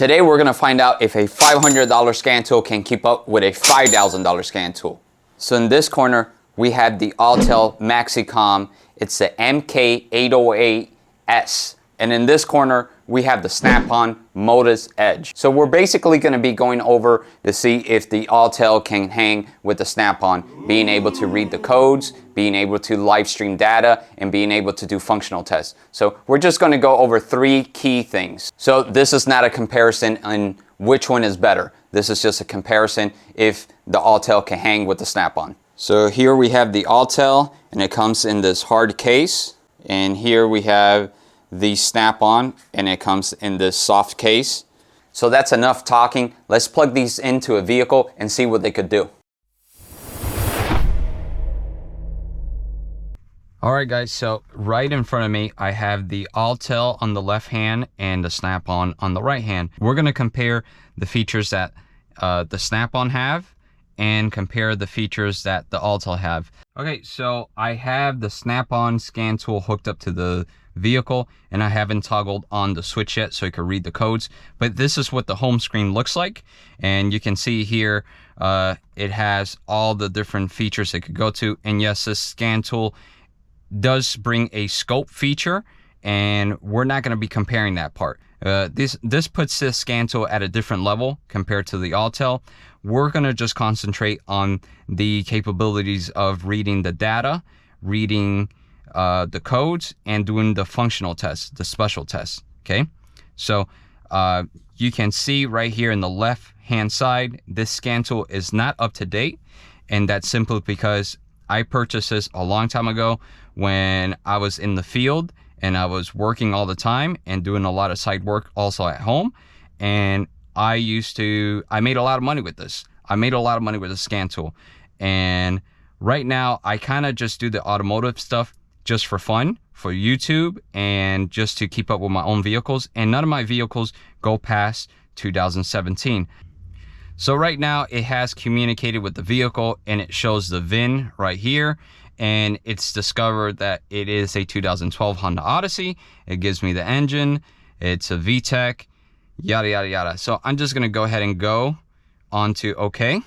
Today we're going to find out if a $500 scan tool can keep up with a $5,000 scan tool. So in this corner we have the Autel MaxiCOM. It's the mk808s. And in this corner we have the Snap-on Modus Edge. So we're basically going to be going over to see if the Autel can hang with the Snap-on, being able to read the codes, being able to live stream data, and being able to do functional tests. So we're just going to go over 3 key things. So this is not a comparison on which one is better. This is just a comparison if the Autel can hang with the Snap-on. So here we have the Autel, and it comes in this hard case. And here we have the Snap-on, and it comes in this soft case. So that's enough talking. Let's plug these into a vehicle and see what they could do. Alright guys, so right in front of me I have the Autel on the left hand and the Snap-on on the right hand. We're going to compare the features that the Snap-on have and compare the features that the Autel have. Okay, so I have the Snap-on scan tool hooked up to the vehicle, and I haven't toggled on the switch yet so you can read the codes, but this is what the home screen looks like. And you can see here it has all the different features it could go to. And yes, this scan tool does bring a scope feature, and we're not going to be comparing that part. This puts this scan tool at a different level compared to the Autel. We're going to just concentrate on the capabilities of reading the data, reading the codes, and doing the functional tests, the special tests. Okay, so you can see right here in the left hand side, this scan tool is not up to date, and that's simply because I purchased this a long time ago when I was in the field and I was working all the time and doing a lot of side work also at home. And I made a lot of money with this. I made a lot of money with the scan tool. And right now I kind of just do the automotive stuff just for fun, for YouTube, and just to keep up with my own vehicles. And none of my vehicles go past 2017. So right now it has communicated with the vehicle, and it shows the VIN right here, and it's discovered that it is a 2012 Honda Odyssey. It gives me the engine, it's a VTEC, yada yada yada. So I'm just going to go ahead and go on to OK.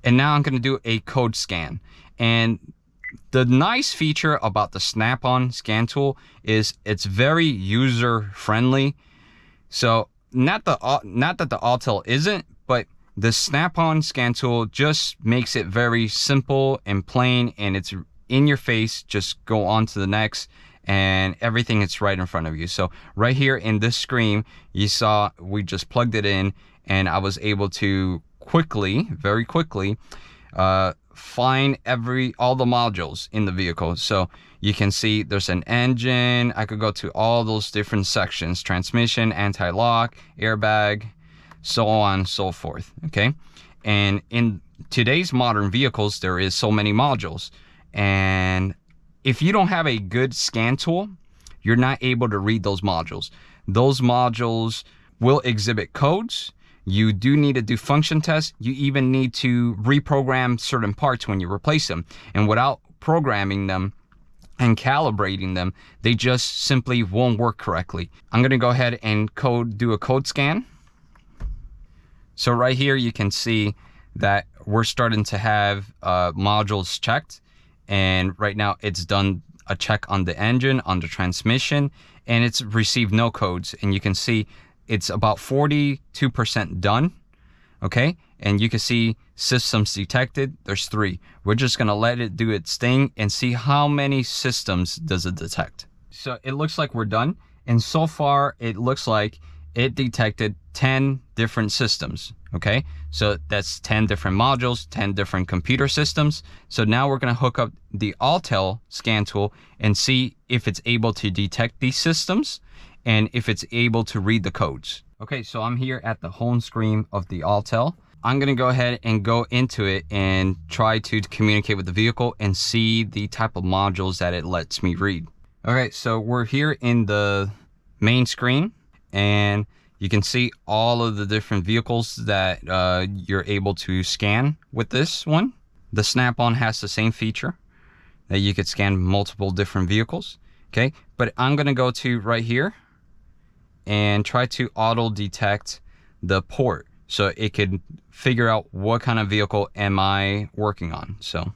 And now I'm going to do a code scan. And the nice feature about the Snap-on scan tool is it's very user friendly. So not that the Autel isn't, but the Snap-on scan tool just makes it very simple and plain, and it's in your face. Just go on to the next, and everything is right in front of you. So right here in this screen, you saw we just plugged it in, and I was able to very quickly find all the modules in the vehicle. So you can see there's an engine. I could go to all those different sections: transmission, anti-lock, airbag, so on and so forth. Okay, and in today's modern vehicles there is so many modules, and if you don't have a good scan tool, you're not able to read those modules. Those modules will exhibit codes. You do need to do function tests. You even need to reprogram certain parts when you replace them. And without programming them and calibrating them, they just simply won't work correctly. I'm going to go ahead and do a code scan. So right here you can see that we're starting to have modules checked. And right now it's done a check on the engine, on the transmission, and it's received no codes. And you can see it's about 42% done. Okay, and you can see systems detected. There's 3. We're just gonna let it do its thing and see how many systems does it detect. So it looks like we're done, and so far it looks like it detected 10 different systems. Okay, so that's 10 different modules, 10 different computer systems. So now we're gonna hook up the Autel scan tool and see if it's able to detect these systems and if it's able to read the codes. Okay, so I'm here at the home screen of the Autel. I'm gonna go ahead and go into it and try to communicate with the vehicle and see the type of modules that it lets me read. Okay, so we're here in the main screen, and you can see all of the different vehicles that you're able to scan with this one. The Snap-on has the same feature that you could scan multiple different vehicles. Okay, but I'm gonna go to right here, and try to auto detect the port so it could figure out what kind of vehicle am I working on. So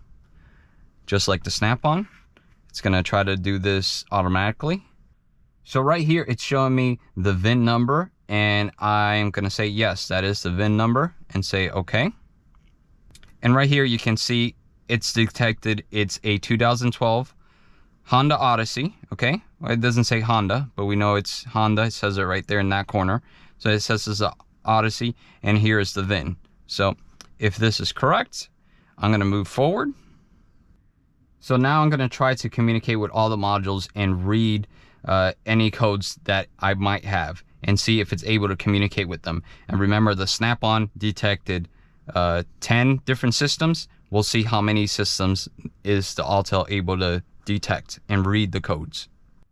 just like the snap-on, it's gonna try to do this automatically. So right here, it's showing me the VIN number, and I'm gonna say, yes, that is the VIN number, and say okay. And right here, you can see it's detected it's a 2012 Honda Odyssey, okay? Well, it doesn't say Honda, but we know it's Honda. It says it right there in that corner. So it says it's an Odyssey, and here is the VIN. So if this is correct, I'm gonna move forward. So now I'm gonna try to communicate with all the modules and read any codes that I might have and see if it's able to communicate with them. And remember, the snap-on detected 10 different systems. We'll see how many systems is the Autel able to detect and read the codes.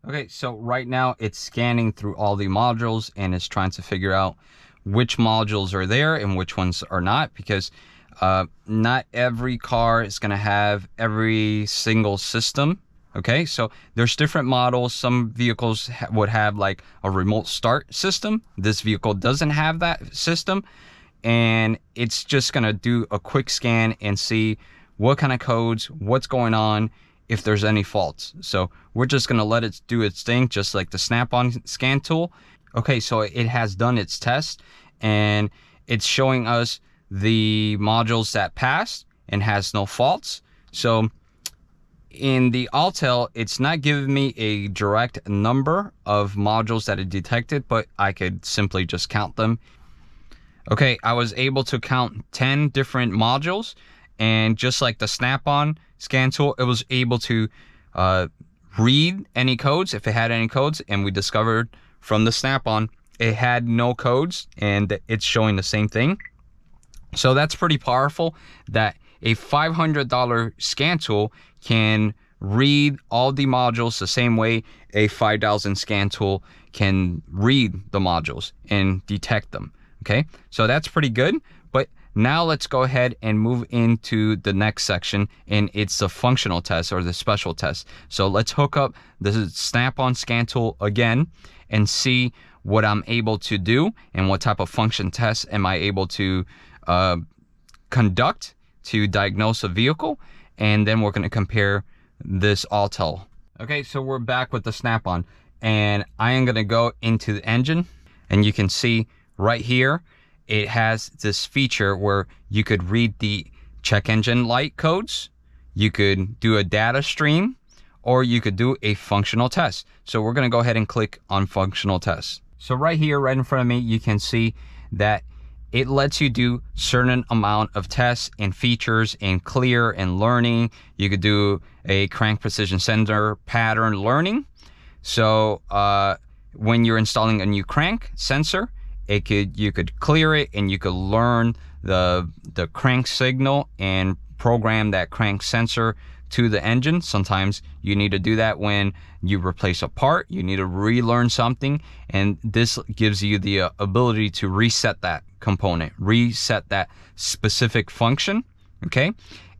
Okay, so right now it's scanning through all the modules and it's trying to figure out which modules are there and which ones are not, because not every car is going to have every single system. Okay, so there's different models. Some vehicles would have like a remote start system. This vehicle doesn't have that system, and it's just gonna do a quick scan and see what kind of codes, what's going on, if there's any faults. So we're just gonna let it do its thing, just like the snap-on scan tool. Okay, so it has done its test and it's showing us the modules that passed and has no faults. So in the Autel, it's not giving me a direct number of modules that it detected, but I could simply just count them. Okay, I was able to count 10 different modules, and just like the snap-on scan tool, it was able to read any codes if it had any codes, and we discovered from the snap-on it had no codes and it's showing the same thing. So that's pretty powerful that a $500 scan tool can read all the modules the same way a $5,000 scan tool can read the modules and detect them. Okay, so that's pretty good. But now let's go ahead and move into the next section, and it's the functional test or the special test. So let's hook up the snap-on scan tool again and see what I'm able to do and what type of function tests am I able to conduct to diagnose a vehicle. And then we're going to compare this Autel. Okay, so we're back with the snap-on, and I am going to go into the engine, and you can see right here it has this feature where you could read the check engine light codes, you could do a data stream, or you could do a functional test. So we're going to go ahead and click on functional test. So right here, right in front of me, you can see that it lets you do certain amount of tests and features and clear and learning. You could do a crank precision sensor pattern learning. So when you're installing a new crank sensor, you could clear it and you could learn the crank signal and program that crank sensor to the engine. Sometimes you need to do that when you replace a part, you need to relearn something, and this gives you the ability to reset that component, reset that specific function. Okay,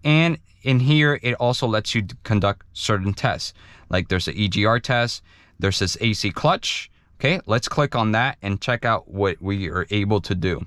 and in here it also lets you conduct certain tests, like there's an EGR test, there's this AC clutch. Okay, let's click on that and check out what we are able to do.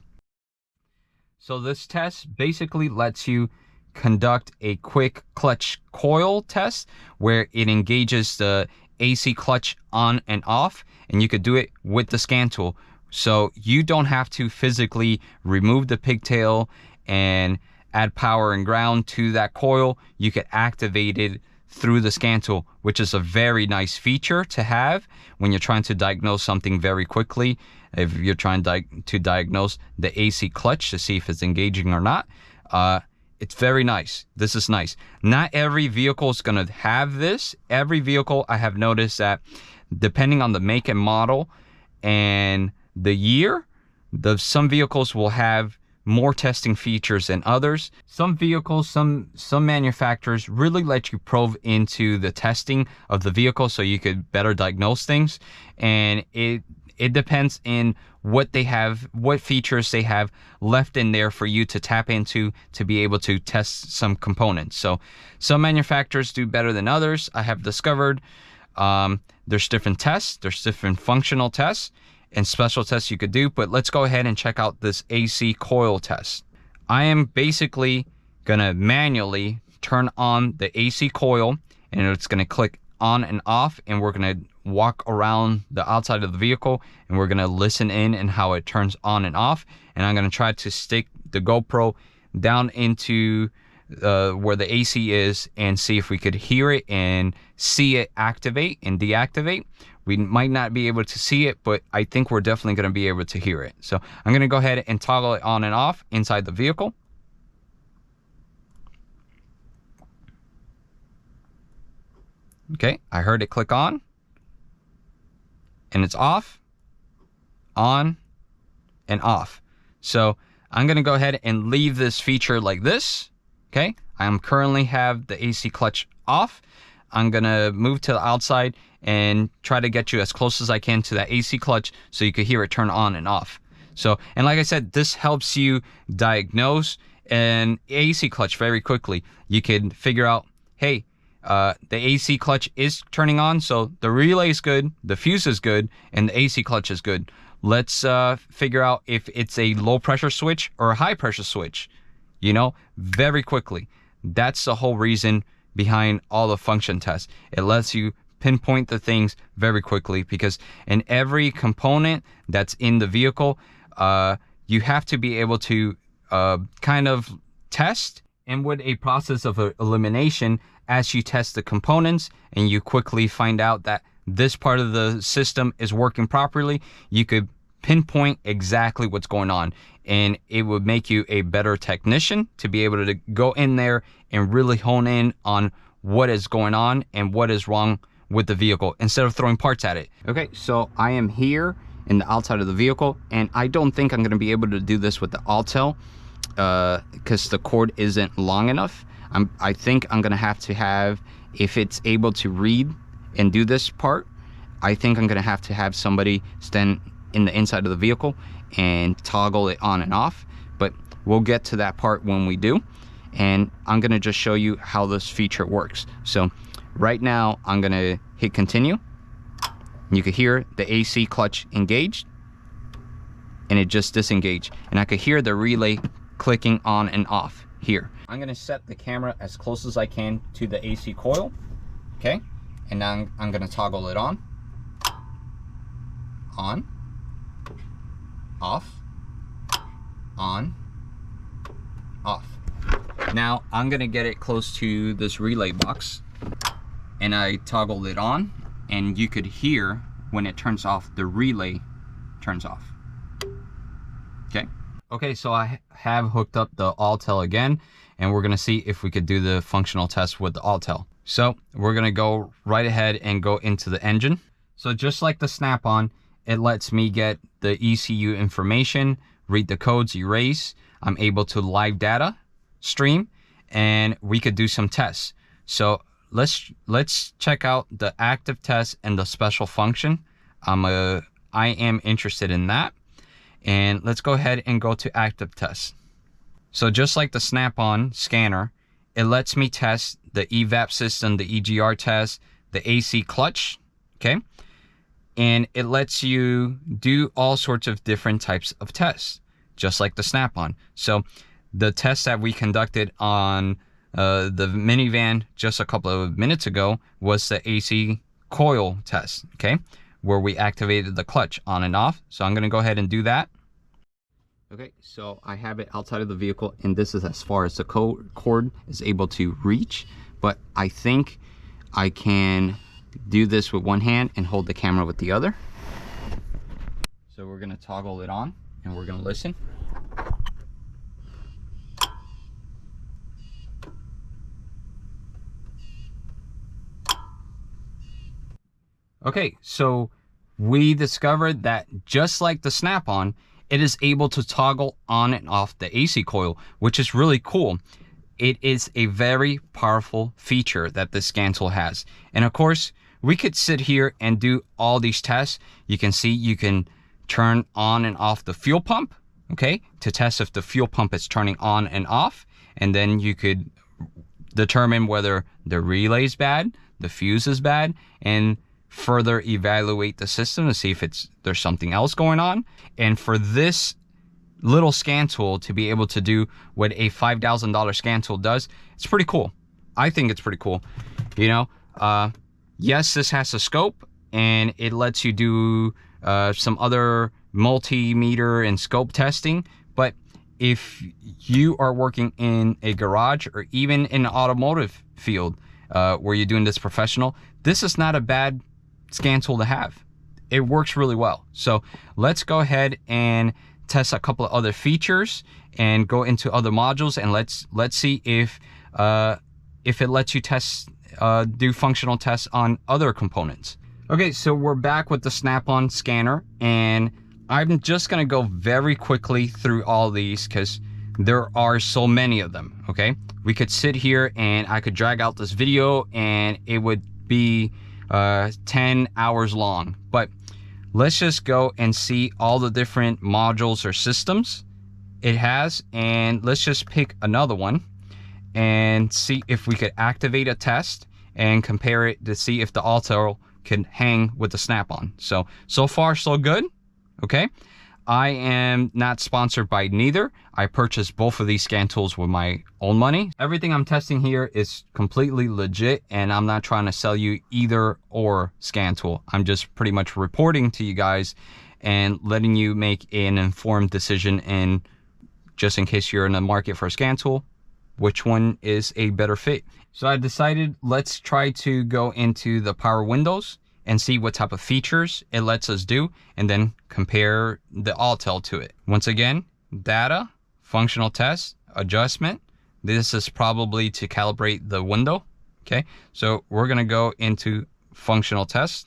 So this test basically lets you conduct a quick clutch coil test where it engages the AC clutch on and off, and you could do it with the scan tool. So you don't have to physically remove the pigtail and add power and ground to that coil. You could activate it through the scan tool, which is a very nice feature to have when you're trying to diagnose something very quickly. If you're trying to diagnose the AC clutch to see if it's engaging or not, it's very nice. This is nice. Not every vehicle is going to have this. Every vehicle, I have noticed that depending on the make and model and the year, some vehicles will have more testing features than others. Some vehicles, some manufacturers really let you probe into the testing of the vehicle so you could better diagnose things. And it depends in what they have, what features they have left in there for you to tap into to be able to test some components. So some manufacturers do better than others. I have discovered there's different tests, there's different functional tests, and special tests you could do, but let's go ahead and check out this AC coil test. I am basically gonna manually turn on the AC coil, and it's gonna click on and off, and we're gonna walk around the outside of the vehicle, and we're gonna listen in and how it turns on and off. And I'm gonna try to stick the GoPro down into where the AC is and see if we could hear it and see it activate and deactivate. We might not be able to see it, but I think we're definitely going to be able to hear it. So I'm going to go ahead and toggle it on and off inside the vehicle. Okay, I heard it click on, and it's off, on, and off. So I'm going to go ahead and leave this feature like this. Okay, I am currently have the AC clutch off. I'm going to move to the outside and try to get you as close as I can to that AC clutch so you can hear it turn on and off. So, and like I said, this helps you diagnose an AC clutch very quickly. You can figure out, hey, the AC clutch is turning on, so the relay is good, the fuse is good, and the AC clutch is good. Let's figure out if it's a low pressure switch or a high pressure switch, you know, very quickly. That's the whole reason behind all the function tests. It lets you pinpoint the things very quickly, because in every component that's in the vehicle, you have to be able to kind of test, and with a process of elimination, as you test the components and you quickly find out that this part of the system is working properly, you could pinpoint exactly what's going on, and it would make you a better technician to be able to go in there and really hone in on what is going on and what is wrong with the vehicle instead of throwing parts at it. Okay, so I am here in the outside of the vehicle, and I don't think I'm going to be able to do this with the Autel because the cord isn't long enough. I think I'm going to have, if it's able to read and do this part, I think I'm going to have somebody stand in the inside of the vehicle and toggle it on and off, but we'll get to that part when we do. And I'm going to just show you how this feature works. So right now I'm going to hit continue. You can hear the AC clutch engaged, and it just disengaged, and I could hear the relay clicking on and off here. I'm going to set the camera as close as I can to the AC coil. Okay, and now I'm going to toggle it on, off, on, off. Now I'm going to get it close to this relay box, and I toggled it on, and you could hear when it turns off, the relay turns off. Okay, so I have hooked up the Autel again, and we're gonna see if we could do the functional test with the Autel. So we're gonna go right ahead and go into the engine. So just like the Snap-on, it lets me get the ECU information, read the codes, erase. I'm able to live data stream, and we could do some tests. So let's check out the active test and the special function. I am interested in that. And let's go ahead and go to active test. So just like the Snap-on scanner, it lets me test the evap system, the EGR test, the AC clutch, okay? And it lets you do all sorts of different types of tests, just like the Snap-on. So the test that we conducted on the minivan just a couple of minutes ago was the AC coil test, okay? Where we activated the clutch on and off. So I'm gonna go ahead and do that. Okay, so I have it outside of the vehicle, and this is as far as the cord is able to reach, but I think I can do this with one hand and hold the camera with the other. So we're gonna toggle it on, and we're gonna listen. Okay, so we discovered that just like the Snap-on, it is able to toggle on and off the AC coil, which is really cool. It is a very powerful feature that this scan tool has. And of course, we could sit here and do all these tests. You can see you can turn on and off the fuel pump, okay, to test if the fuel pump is turning on and off. And then you could determine whether the relay is bad, the fuse is bad, and further evaluate the system to see if there's something else going on. And for this little scan tool to be able to do what a $5,000 scan tool does, it's pretty cool. I think it's pretty cool. You know, yes, this has a scope and it lets you do some other multimeter and scope testing, but if you are working in a garage or even in an automotive field where you're doing this professional, this is not a bad scan tool to have. It works really well. So let's go ahead and test a couple of other features and go into other modules, and let's see if it lets you test do functional tests on other components. Okay, so we're back with the Snap-on scanner, and I'm just gonna go very quickly through all these because there are so many of them. Okay, we could sit here and I could drag out this video and it would be 10 hours long, but let's just go and see all the different modules or systems it has, and let's just pick another one and see if we could activate a test and compare it to see if the Autel can hang with the Snap-on. So far so good. Okay, I am not sponsored by neither. I purchased both of these scan tools with my own money. Everything I'm testing here is completely legit, and I'm not trying to sell you either or scan tool. I'm just pretty much reporting to you guys and letting you make an informed decision, and just in case you're in the market for a scan tool, which one is a better fit. So I decided let's try to go into the power windows and see what type of features it lets us do, and then compare the Autel to it. Once again, data, functional test, adjustment. This is probably to calibrate the window. Okay, so we're gonna go into functional test,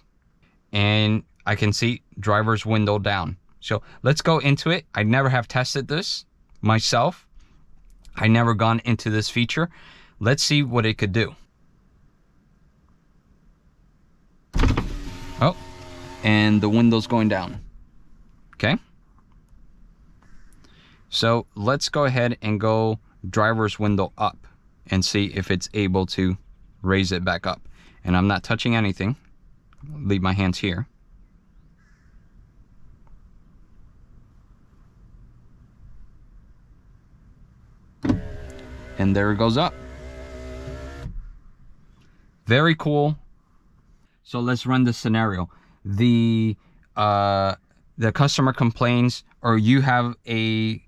and I can see driver's window down. So let's go into it. I never have tested this myself. I never gone into this feature. Let's see what it could do. Oh, and the window's going down. Okay. So let's go ahead and go driver's window up and see if it's able to raise it back up. And I'm not touching anything. Leave my hands here. And there it goes up. Very cool. So let's run this scenario. The customer complains, or you have a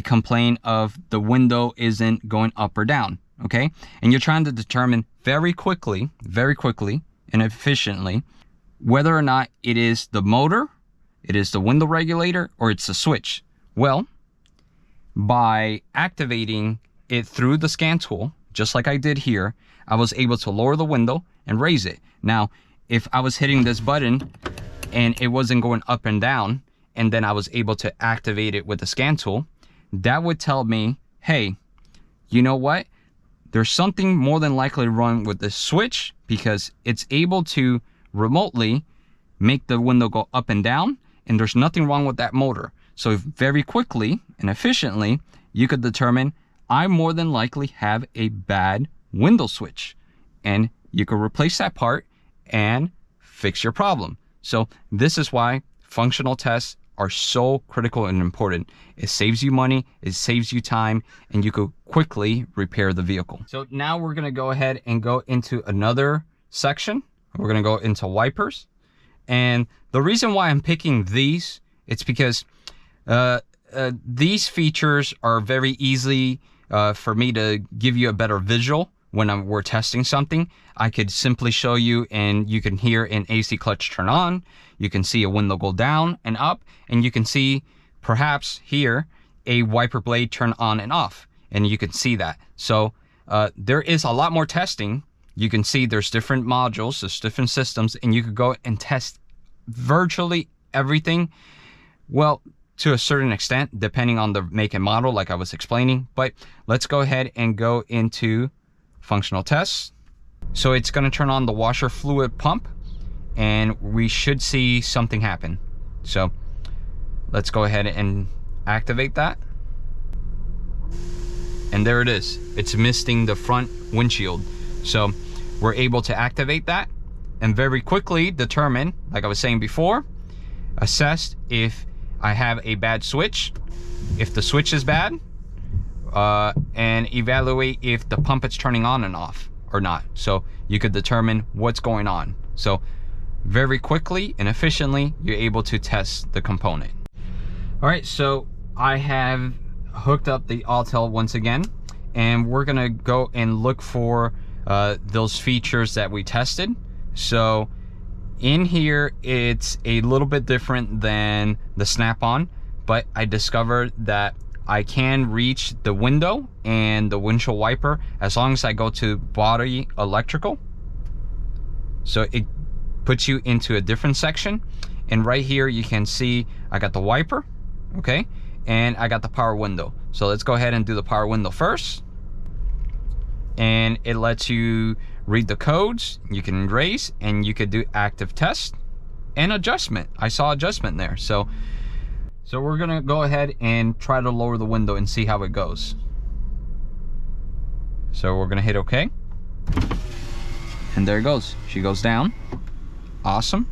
complaint of the window isn't going up or down, okay? And you're trying to determine very quickly and efficiently whether or not it is the motor, it is the window regulator, or it's the switch. Well, by activating it through the scan tool, just like I did here, I was able to lower the window and raise it. Now, if I was hitting this button and it wasn't going up and down, and then I was able to activate it with the scan tool, that would tell me, hey, you know what? There's something more than likely wrong with the switch, because it's able to remotely make the window go up and down, and there's nothing wrong with that motor. So very quickly and efficiently, you could determine I more than likely have a bad window switch, and you could replace that part and fix your problem. So this is why functional tests are so critical and important. It saves you money, it saves you time, and you could quickly repair the vehicle. So now we're gonna go ahead and go into another section. We're gonna go into wipers. And the reason why I'm picking these, it's because these features are very easy for me to give you a better visual. When we're testing something, I could simply show you, and you can hear an AC clutch turn on, you can see a window go down and up, and you can see perhaps here a wiper blade turn on and off, and you can see that. So there is a lot more testing. You can see there's different modules, there's different systems, and you could go and test virtually everything. Well, to a certain extent, depending on the make and model, like I was explaining. But let's go ahead and go into functional tests. So it's going to turn on the washer fluid pump, and we should see something happen. So let's go ahead and activate that. And there it is. It's misting the front windshield. So we're able to activate that, and very quickly determine, like I was saying before, assess if I have a bad switch, if the switch is bad, and evaluate if the pump is turning on and off or not. So you could determine what's going on. So very quickly and efficiently, you're able to test the component. All right, so I have hooked up the Autel once again, and we're gonna go and look for those features that we tested. So in here, it's a little bit different than the snap-on, but I discovered that I can reach the window and the windshield wiper as long as I go to body electrical. So it puts you into a different section. And right here, you can see I got the wiper, okay? And I got the power window. So let's go ahead and do the power window first. And it lets you read the codes. You can erase, and you could do active test and adjustment. I saw adjustment there. So we're gonna go ahead and try to lower the window and see how it goes. So we're gonna hit OK. And there it goes. She goes down. Awesome.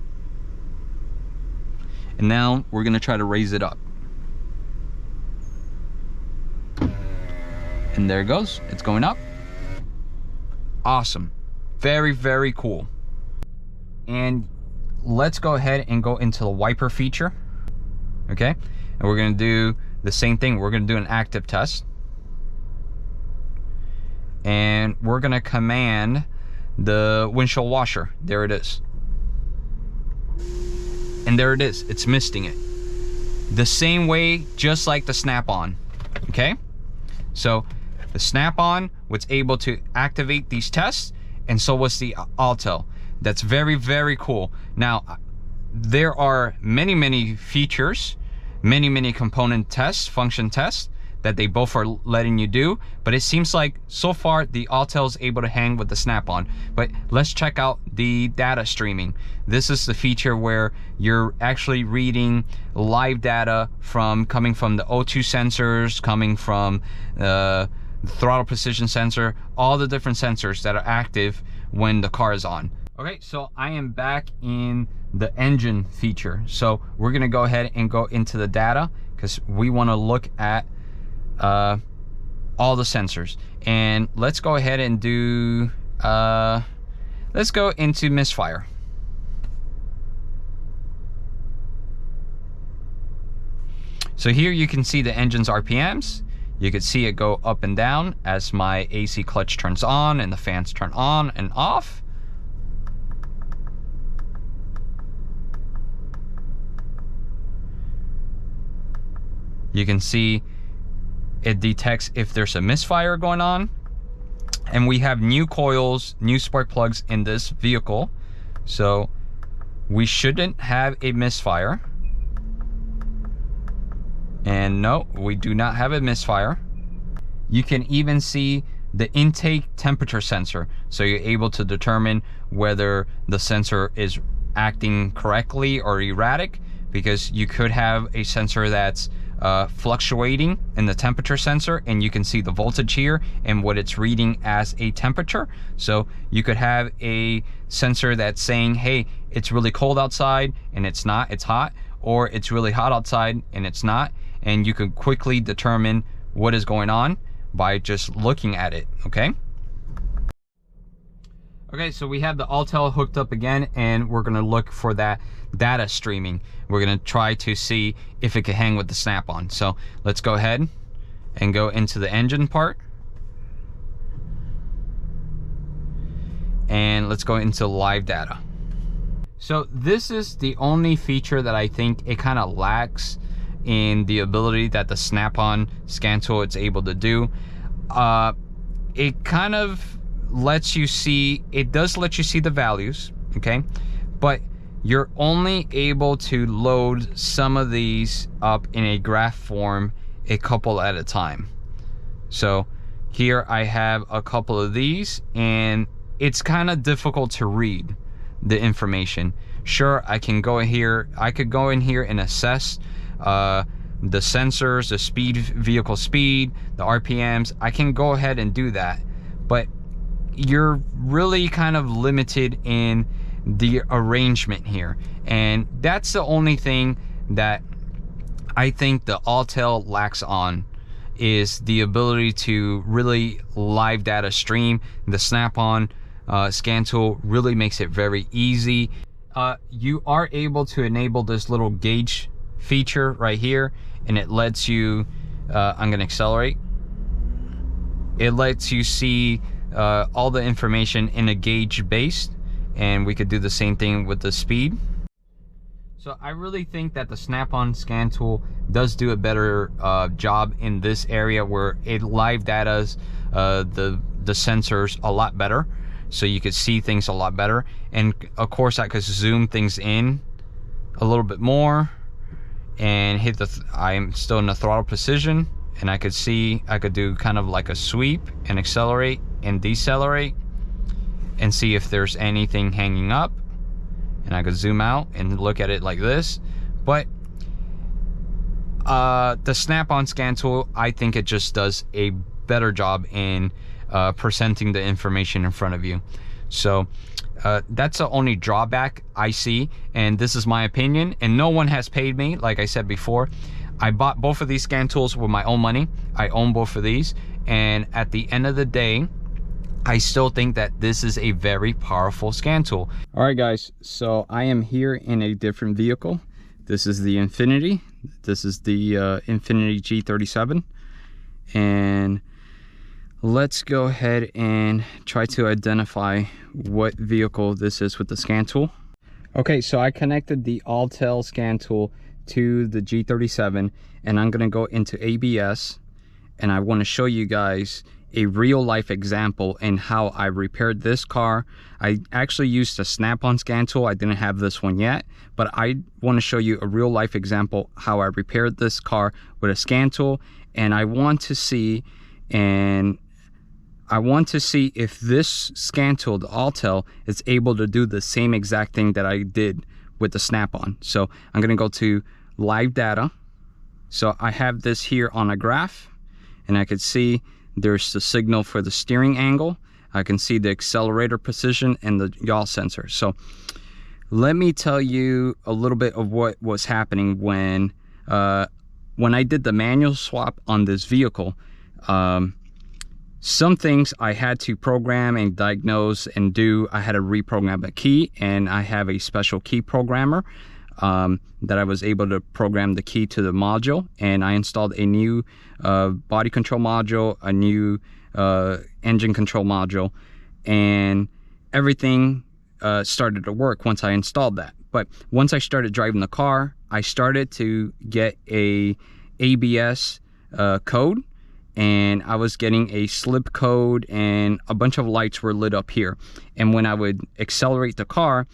And now we're gonna try to raise it up. And there it goes. It's going up. Awesome. Very, very cool. And let's go ahead and go into the wiper feature. Okay, and we're gonna do the same thing. We're gonna do an active test, and we're gonna command the windshield washer. There it is. And there it is. It's misting it the same way, just like the snap-on. Okay, so the snap-on was able to activate these tests, and so was the Autel. That's very, very cool. Now, there are many features, many component tests, function tests that they both are letting you do, but it seems like so far the Autel is able to hang with the snap-on. But let's check out the data streaming. This is the feature where you're actually reading live data coming from the O2 sensors, coming from the throttle precision sensor, all the different sensors that are active when the car is on. Okay, so I am back in the engine feature. So we're gonna go ahead and go into the data because we wanna look at all the sensors. And let's go ahead and do, let's go into misfire. So here you can see the engine's RPMs. You can see it go up and down as my AC clutch turns on and the fans turn on and off. You can see it detects if there's a misfire going on. And we have new coils, new spark plugs in this vehicle. So we shouldn't have a misfire. And no, we do not have a misfire. You can even see the intake temperature sensor. So you're able to determine whether the sensor is acting correctly or erratic, because you could have a sensor that's fluctuating in the temperature sensor, and you can see the voltage here and what it's reading as a temperature. So you could have a sensor that's saying, hey, it's really cold outside, and it's not, it's hot, or it's really hot outside and it's not. And you can quickly determine what is going on by just looking at it, okay? Okay, so we have the Autel hooked up again, and we're gonna look for that data streaming. We're gonna try to see if it can hang with the snap-on. So let's go ahead and go into the engine part. And let's go into live data. So this is the only feature that I think it kind of lacks in the ability that the snap-on scan tool is able to do. It kind of lets you see, it does let you see the values, okay? But you're only able to load some of these up in a graph form a couple at a time. So here I have a couple of these, and it's kind of difficult to read the information. Sure, I can go here, I could go in here and assess the sensors, the speed, vehicle speed, the RPMs. I can go ahead and do that, but you're really kind of limited in the arrangement here. And that's the only thing that I think the Autel lacks on, is the ability to really live data stream. The snap-on scan tool really makes it very easy. You are able to enable this little gauge feature right here, and it lets you, I'm gonna accelerate. It lets you see all the information in a gauge based, and we could do the same thing with the speed. So I really think that the snap-on scan tool does do a better job in this area, where it live datas the sensors a lot better, so you could see things a lot better. And of course I could zoom things in a little bit more and hit the I'm still in the throttle position, and I could see, I could do kind of like a sweep and accelerate and decelerate and see if there's anything hanging up, and I could zoom out and look at it like this. But the snap-on scan tool, I think it just does a better job in presenting the information in front of you. So that's the only drawback I see, and this is my opinion, and no one has paid me. Like I said before, I bought both of these scan tools with my own money. I own both of these, and at the end of the day, I still think that this is a very powerful scan tool. All right guys, so I am here in a different vehicle. This is the Infiniti. This is the Infiniti G37, and let's go ahead and try to identify what vehicle this is with the scan tool. Okay, so I connected the Autel scan tool to the G37, and I'm gonna go into ABS, and I want to show you guys a real life example in how I repaired this car. I actually used a snap-on scan tool. I didn't have this one yet, but I want to show you a real life example how I repaired this car with a scan tool. And I want to see if this scan tool, the Autel, is able to do the same exact thing that I did with the snap-on. So I'm going to go to live data. So I have this here on a graph, and I could see there's the signal for the steering angle. I can see the accelerator position and the yaw sensor. So let me tell you a little bit of what was happening when I did the manual swap on this vehicle. Some things I had to program and diagnose and do. I had to reprogram a key, and I have a special key programmer that I was able to program the key to the module, and I installed a new body control module, a new engine control module, and everything started to work once I installed that. But once I started driving the car, I started to get a ABS code, and I was getting a slip code, and a bunch of lights were lit up here. And when I would accelerate the car,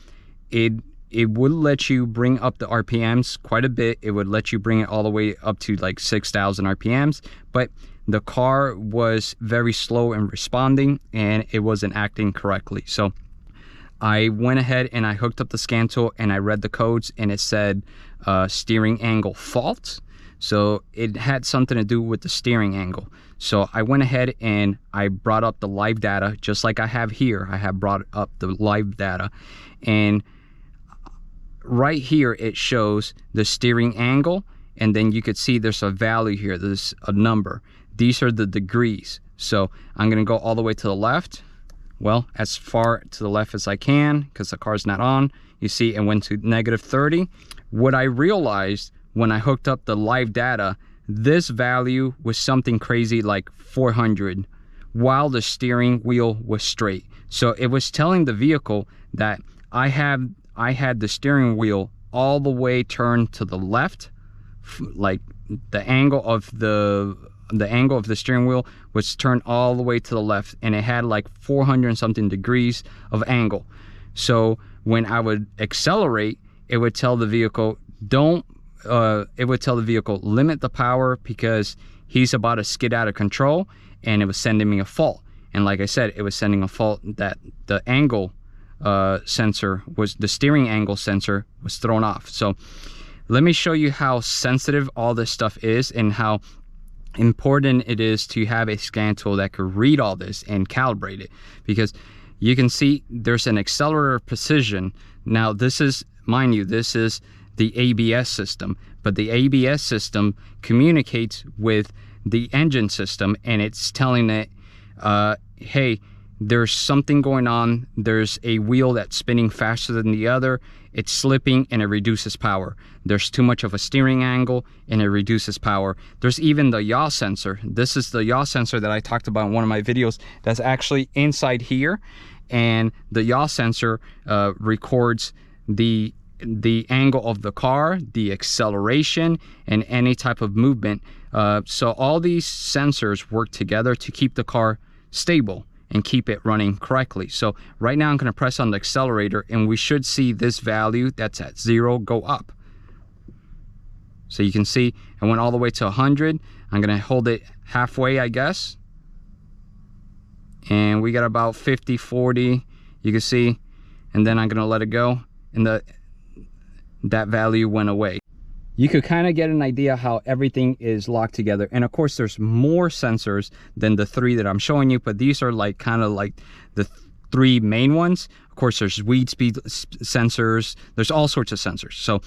it would let you bring up the RPMs quite a bit. It would let you bring it all the way up to like 6,000 RPMs, but the car was very slow in responding, and it wasn't acting correctly. So I went ahead and I hooked up the scan tool, and I read the codes, and it said steering angle fault. So it had something to do with the steering angle. So I went ahead and I brought up the live data, just like I have here. I have brought up the live data, and right here it shows the steering angle, and then you could see there's a value here, there's a number. These are the degrees. So I'm gonna go all the way to the left, well, as far to the left as I can, because the car's not on. You see it went to -30. What I realized when I hooked up the live data, this value was something crazy like 400, while the steering wheel was straight. So it was telling the vehicle that I had the steering wheel all the way turned to the left, like the angle of the steering wheel was turned all the way to the left, and it had like 400 and something degrees of angle. So when I would accelerate, it would tell the vehicle limit the power, because he's about to skid out of control, and it was sending me a fault. And like I said, it was sending a fault that the angle sensor was, the steering angle sensor was thrown off. So let me show you how sensitive all this stuff is, and how important it is to have a scan tool that could read all this and calibrate it. Because you can see there's an accelerator precision. Now this is, mind you, this is the ABS system, but the ABS system communicates with the engine system, and it's telling it, hey, there's something going on. There's a wheel that's spinning faster than the other. It's slipping and it reduces power. There's too much of a steering angle and it reduces power. There's even the yaw sensor. This is the yaw sensor that I talked about in one of my videos that's actually inside here. And the yaw sensor records the angle of the car, the acceleration, and any type of movement. So all these sensors work together to keep the car stable and keep it running correctly. So right now I'm going to press on the accelerator, and we should see this value that's at 0 go up. So you can see I went all the way to 100. I'm going to hold it halfway, I guess. And we got about 50, 40, you can see. And then I'm going to let it go, and that value went away. You could kind of get an idea how everything is locked together. And of course, there's more sensors than the 3 that I'm showing you, but these are like kind of like the 3 main ones. Of course, there's weed speed sensors. There's all sorts of sensors. So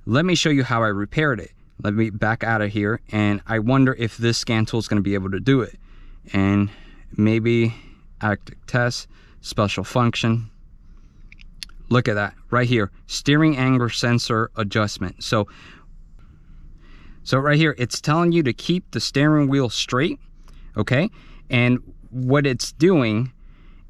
let me show you how I repaired it. Let me back out of here, and I wonder if this scan tool is going to be able to do it. And maybe active test, special function. Look at that right here, steering angle sensor adjustment. So right here, it's telling you to keep the steering wheel straight, okay? And what it's doing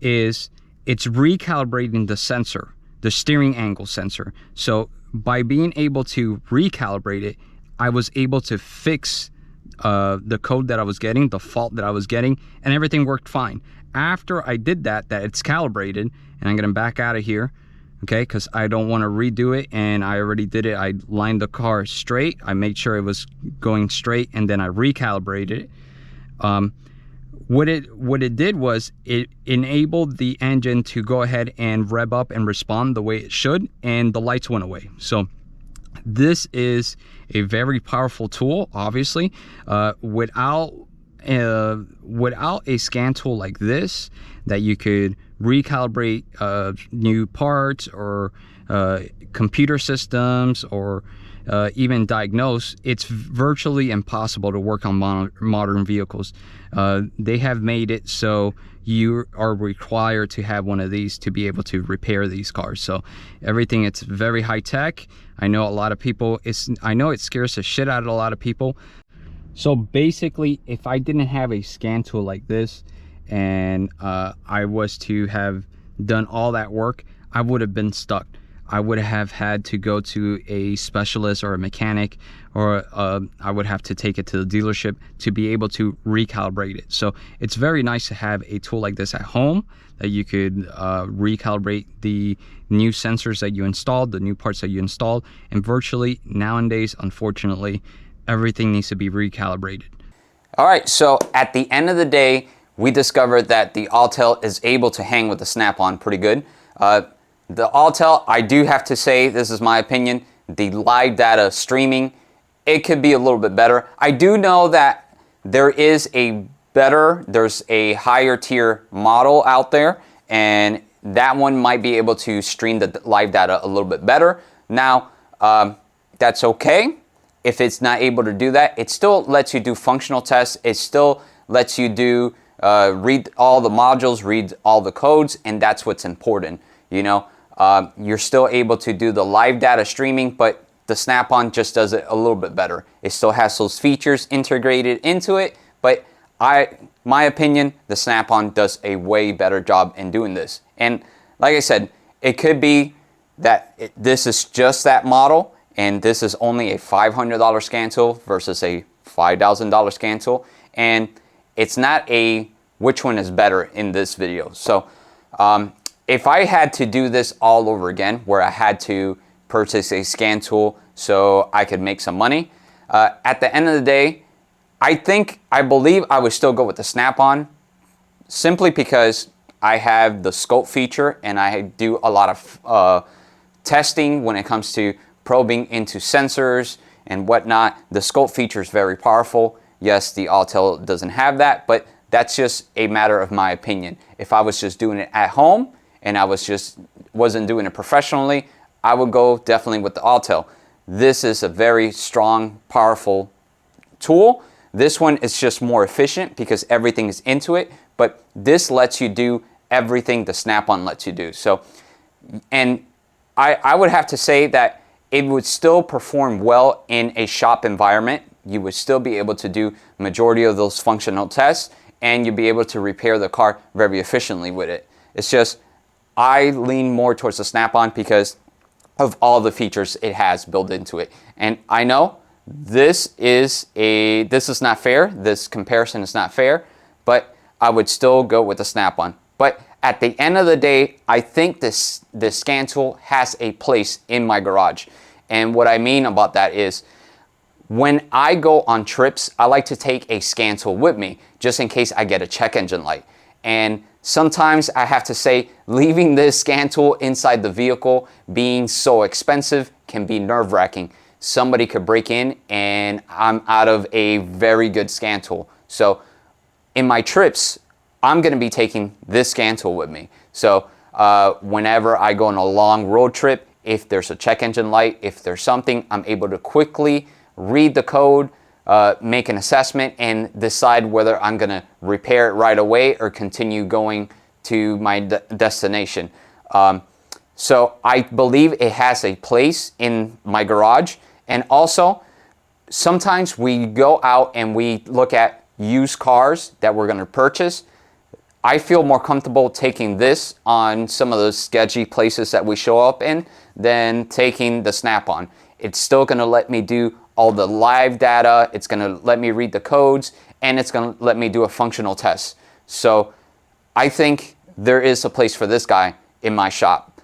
is it's recalibrating the sensor, the steering angle sensor. So by being able to recalibrate it, I was able to fix the code that I was getting, the fault that I was getting, and everything worked fine. After I did that it's calibrated, and I'm gonna back out of here, okay, because I don't want to redo it, and I already did it. I lined the car straight, I made sure it was going straight, and then I recalibrated it. What it did was it enabled the engine to go ahead and rev up and respond the way it should, and the lights went away. So this is a very powerful tool, obviously. Without a scan tool like this that you could recalibrate new parts or computer systems, or even diagnose, it's virtually impossible to work on modern vehicles. They have made it so you are required to have one of these to be able to repair these cars. So everything, it's very high tech. I know a lot of people, I know it scares the shit out of a lot of people. So basically, if I didn't have a scan tool like this, and I was to have done all that work, I would have been stuck. I would have had to go to a specialist or a mechanic, or I would have to take it to the dealership to be able to recalibrate it. So it's very nice to have a tool like this at home that you could recalibrate the new sensors that you installed, the new parts that you installed, and virtually nowadays, unfortunately, everything needs to be recalibrated. All right, so at the end of the day, we discovered that the Autel is able to hang with the snap-on pretty good. The Autel, I do have to say, this is my opinion, the live data streaming, it could be a little bit better. I do know that there's a higher tier model out there, and that one might be able to stream the live data a little bit better. Now, that's okay. If it's not able to do that, it still lets you do functional tests. It still lets you do read all the modules, read all the codes, and that's what's important. You know, you're still able to do the live data streaming, but the Snap-on just does it a little bit better. It still has those features integrated into it, but my opinion, the Snap-on does a way better job in doing this. And like I said, it could be that this is just that model, and this is only a $500 scan tool versus a $5,000 scan tool, and it's not a which one is better in this video. So if I had to do this all over again, where I had to purchase a scan tool so I could make some money, at the end of the day, I believe I would still go with the Snap-on, simply because I have the scope feature, and I do a lot of testing when it comes to probing into sensors and whatnot. The scope feature is very powerful. Yes, the Autel doesn't have that, but that's just a matter of my opinion. If I was just doing it at home and I wasn't doing it professionally, I would go definitely with the Autel. This is a very strong, powerful tool. This one is just more efficient because everything is into it, but this lets you do everything the Snap-on lets you do. So, and I would have to say that it would still perform well in a shop environment. You would still be able to do majority of those functional tests, and you'd be able to repair the car very efficiently with it. It's just, I lean more towards the Snap-on because of all the features it has built into it. And I know this is not fair. This comparison is not fair, but I would still go with the Snap-on. But at the end of the day, I think this scan tool has a place in my garage. And what I mean about that is, when I go on trips, I like to take a scan tool with me just in case I get a check engine light. And sometimes I have to say, leaving this scan tool inside the vehicle being so expensive can be nerve-wracking. Somebody could break in and I'm out of a very good scan tool. So in my trips, I'm going to be taking this scan tool with me. So whenever I go on a long road trip, if there's a check engine light, if there's something, I'm able to quickly read the code, make an assessment, and decide whether I'm going to repair it right away or continue going to my destination. So I believe it has a place in my garage. And also, sometimes we go out and we look at used cars that we're going to purchase. I feel more comfortable taking this on some of those sketchy places that we show up in than taking the Snap-on. It's still going to let me do all the live data, it's going to let me read the codes, and it's going to let me do a functional test. So I think there is a place for this guy in my shop.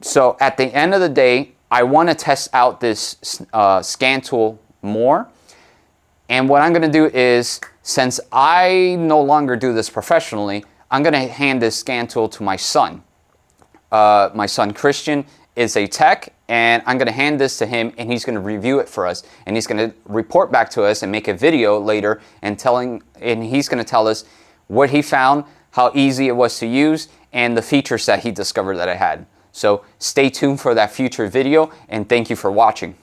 So at the end of the day, I want to test out this scan tool more. And what I'm going to do is, since I no longer do this professionally, I'm going to hand this scan tool to my son. My son Christian is a tech, and I'm going to hand this to him, and he's going to review it for us, and he's going to report back to us and make a video later and he's going to tell us what he found, how easy it was to use, and the features that he discovered that I had. So stay tuned for that future video, and thank you for watching.